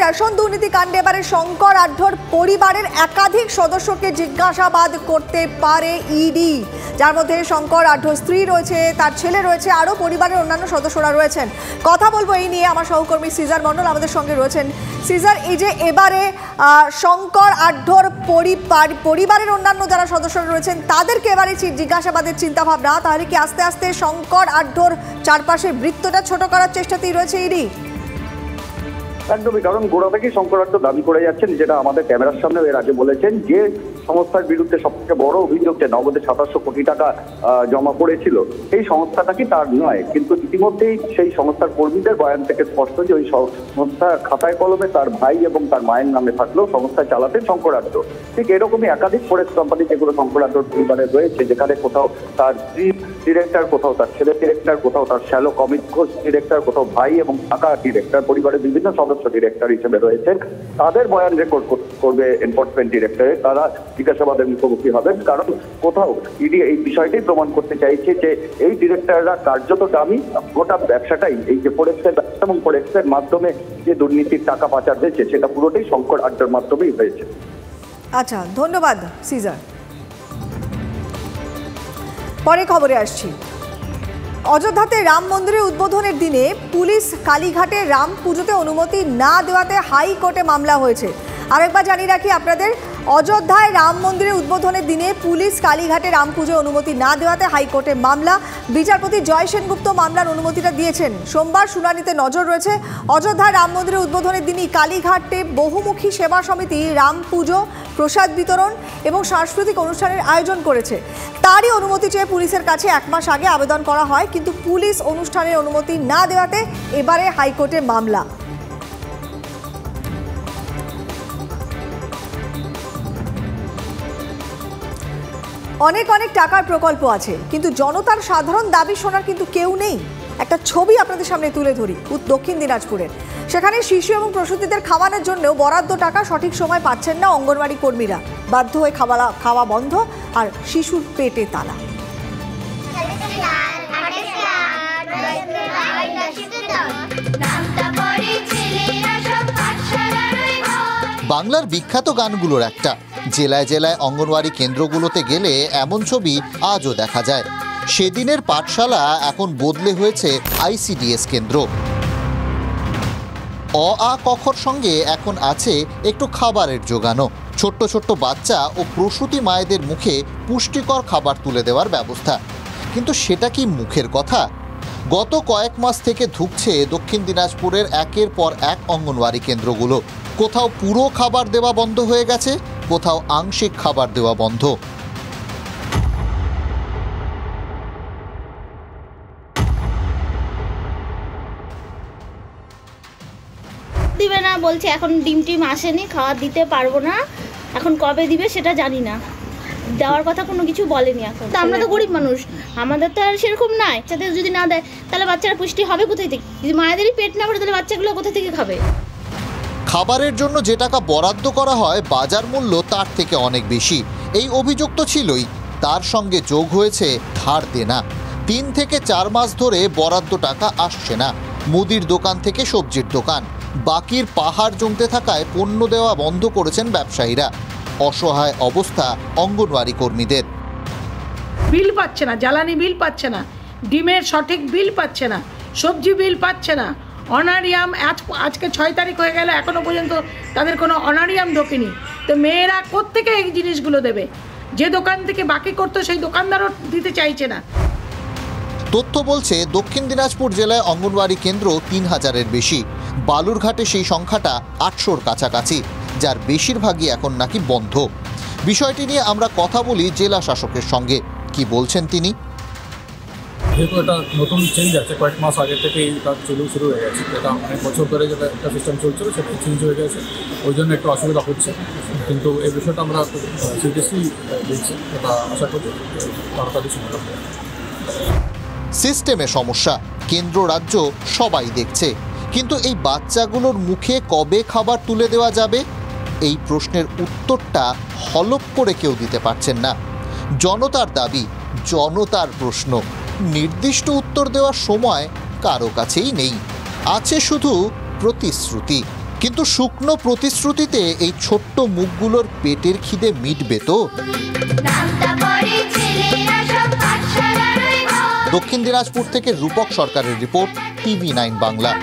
Ration দুর্নীতি কাণ্ডে এবারে শঙ্কর আঢ্যর পরিবারের একাধিক সদস্যকে জিজ্ঞাসাবাদ করতে পারে ইডি, যার মধ্যে শঙ্কর আঢ্যর স্ত্রী রয়েছে, তার ছেলে রয়েছে, আরও পরিবারের অন্যান্য সদস্যরা রয়েছেন। কথা বলবো এই নিয়ে, আমার সহকর্মী সিজার মণ্ডল আমাদের সঙ্গে রয়েছেন। সিজার, এই যে এবারে শঙ্কর আঢ্যর পরিবারের অন্যান্য যারা সদস্যরা রয়েছেন তাদেরকে এবারে জিজ্ঞাসাবাদের চিন্তাভাবনা, তাহলে কি আস্তে আস্তে শঙ্কর আঢ্যর চারপাশে বৃত্তটা ছোট করার চেষ্টাতেই রয়েছে ইডি? একদমই, কারণ গোড়া থেকেই শঙ্কর আঢ্য দাবি করে যাচ্ছেন, যেটা আমাদের ক্যামেরার সামনে এর আগে বলেছেন, যে সংস্থার বিরুদ্ধে সবথেকে বড় অভিযোগ যে নগদে 2700 কোটি টাকা জমা পড়েছিল, এই সংস্থাটা কি তার নয়। কিন্তু ইতিমধ্যেই সেই সংস্থার কর্মীদের বয়ান থেকে স্পষ্ট যে ওই সংস্থা খাতায় কলমে তার ভাই এবং তার মায়ের নামে থাকলেও সংস্থায় চালাতেন শঙ্কর আঢ্য। ঠিক এরকমই একাধিক ফরেক্স কোম্পানি যেগুলো শঙ্কর আঢ্যর পরিবারে রয়েছে, যেখানে কোথাও তার স্ত্রী ডিরেক্টর, কোথাও তার ছেলে ডিরেক্টর, কোথাও তার শ্যালো অমিত ঘোষ ডিরেক্টর, কোথাও ভাই এবং কাকা ডিরেক্টর, পরিবারের বিভিন্ন সদস্য ডিরেক্টর হিসেবে রয়েছেন, তাদের বয়ান রেকর্ড করবে এনফোর্সমেন্ট ডিরেক্টরে। তারা জিজ্ঞাসাবাদের মুখোমুখি হবেন, কারণ কোথাও ইডি এই বিষয়টাই প্রমাণ করতে চাইছে যে এই ডিরেক্টররা কার্যত দামি, গোটা ব্যবসাটাই এই যে ফরেক্সের ব্যবসা এবং ফরেক্সের মাধ্যমে যে দুর্নীতির টাকা পাচার হয়েছে সেটা পুরোটাই শঙ্কর আঢ্যর মাধ্যমেই হয়েছে। আচ্ছা, ধন্যবাদ সিজার। পরে খবরে আসছি। অযোধ্যাতে রাম মন্দিরের উদ্বোধনের দিনে পুলিশ কালীঘাটে রাম পুজোতে অনুমতি না দেওয়াতে হাইকোর্টে মামলা হয়েছে। আরেকবার জানিয়ে রাখি আপনাদের, অযোধ্যায় রাম মন্দিরের উদ্বোধনের দিনে পুলিশ কালীঘাটে রাম পুজোর অনুমতি না দেওয়াতে হাইকোর্টে মামলা। বিচারপতি জয় সেনগুপ্ত মামলার অনুমতিটা দিয়েছেন। সোমবার শুনানিতে নজর রয়েছে। অযোধ্যায় রাম মন্দিরের উদ্বোধনের দিনই কালীঘাটে বহুমুখী সেবা সমিতি রাম পুজো, প্রসাদ বিতরণ এবং সাংস্কৃতিক অনুষ্ঠানের আয়োজন করেছে। তারই অনুমতি চেয়ে পুলিশের কাছে 1 মাস আগে আবেদন করা হয়, কিন্তু পুলিশ অনুষ্ঠানের অনুমতি না দেওয়াতে এবারে হাইকোর্টে মামলা। অনেক অনেক টাকার প্রকল্প আছে, কিন্তু জনতার সাধারণ দাবি শোনার কিন্তু কেউ নেই। একটা ছবি আপনাদের সামনে তুলে ধরি দক্ষিণ দিনাজপুরের। সেখানে শিশু এবং প্রসূতিদের খাওয়ানোর জন্যও বরাদ্দ টাকা সঠিক সময় পাচ্ছেন না অঙ্গনওয়াড়ি কর্মীরা। বাধ্য হয়ে খাওয়া বন্ধ আর শিশুর পেটে তালা। বাংলার বিখ্যাত গানগুলোর একটা। জেলায় জেলায় অঙ্গনওয়াড়ি কেন্দ্রগুলোতে গেলে এমন ছবি আজও দেখা যায়। সেদিনের পাঠশালা এখন বদলে হয়েছে ICDS কেন্দ্র। অ আ কখর সঙ্গে এখন আছে একটু খাবারের জোগানো। ছোট্ট ছোট্ট বাচ্চা ও প্রসূতি মায়েদের মুখে পুষ্টিকর খাবার তুলে দেওয়ার ব্যবস্থা। কিন্তু সেটা কি মুখের কথা? গত কয়েক মাস থেকে ধুঁকছে দক্ষিণ দিনাজপুরের একের পর এক অঙ্গনওয়াড়ি কেন্দ্রগুলো। কোথাও পুরো খাবার দেওয়া বন্ধ হয়ে গেছে, কোথাও আংশিক খাবার দেওয়া বন্ধ। দিবে না বলছে, এখন ডিম টিম আসেনি, খাবার দিতে পারবো না, এখন কবে দিবে সেটা জানি না, দেওয়ার কথা কোনো কিছু বলেনি। এখন তো আমরা তো গরিব মানুষ, আমাদের তো আর সেরকম নাই। বাচ্চাদের যদি না দেয় তাহলে বাচ্চারা পুষ্টি হবে কোথায় থেকে? যদি মায়েদেরই পেট না ভরে তাহলে বাচ্চাগুলো কোথা থেকে খাবে? খাবারের জন্য যে টাকা বরাদ্দ করা হয় বাজার মূল্য তার থেকে অনেক বেশি, এই অভিযোগ তো ছিলই। তার সঙ্গে যোগ হয়েছে ধার দেনা। 3 থেকে 4 মাস ধরে বরাদ্দ টাকা আসছে না। মুদির দোকান থেকে সবজির দোকান, বাকির পাহাড় জমতে থাকায় পণ্য দেওয়া বন্ধ করেছেন ব্যবসায়ীরা। অসহায় অবস্থা অঙ্গনওয়াড়ি কর্মীদের। বিল পাচ্ছে না, জ্বালানি বিল পাচ্ছে না, ডিমের সঠিক বিল পাচ্ছে না, সবজি বিল পাচ্ছে না, অনারিয়াম আজকে 6 তারিখ হয়ে গেল, এখনো পর্যন্ত তাদের কোনো অনারিয়াম ঢোকেনি। তো মেয়েরা কোত্থেকে এই জিনিসগুলো দেবে? যে দোকান থেকে বাকি করতো সেই দোকানদারও দিতে চাইছে না। তথ্য বলছে দক্ষিণ দিনাজপুর জেলায় অঙ্গনওয়াড়ি কেন্দ্র 3000-এর বেশি। বালুরঘাটে সেই সংখ্যাটা 800-র কাছাকাছি, যার বেশিরভাগই এখন নাকি বন্ধ। বিষয়টি নিয়ে আমরা কথা বলি জেলা শাসকের সঙ্গে। কি বলছেন তিনি? যেহেতু এটা নতুন চেঞ্জ আছে, কয়েক মাস আগে থেকেই তার শুরু হয়ে গেছে, এটা অনেক বছর ধরে যেটা একটা সিস্টেম চলছিল সেটা চেঞ্জ হয়ে গেছে, ওই জন্য একটু অসুবিধা হচ্ছে। কিন্তু এই বিষয়টা আমরা সিরিয়াসলি দেখছি, এটা আশা করি তাড়াতাড়ি সমাধান হবে। সিস্টেমে সমস্যা, কেন্দ্র রাজ্য সবাই দেখছে, কিন্তু এই বাচ্চাগুলোর মুখে কবে খাবার তুলে দেওয়া যাবে এই প্রশ্নের উত্তরটা হলপ করে কেউ দিতে পারছেন না। জনতার দাবি, জনতার প্রশ্ন, নির্দিষ্ট উত্তর দেওয়ার সময় কারো কাছেই নেই। আছে শুধু প্রতিশ্রুতি। কিন্তু শুকনো প্রতিশ্রুতিতে এই ছোট্ট মুখগুলোর পেটের খিদে মিটবে তো? দক্ষিণ দিনাজপুর থেকে রূপক সরকারের রিপোর্ট, TV9 বাংলা।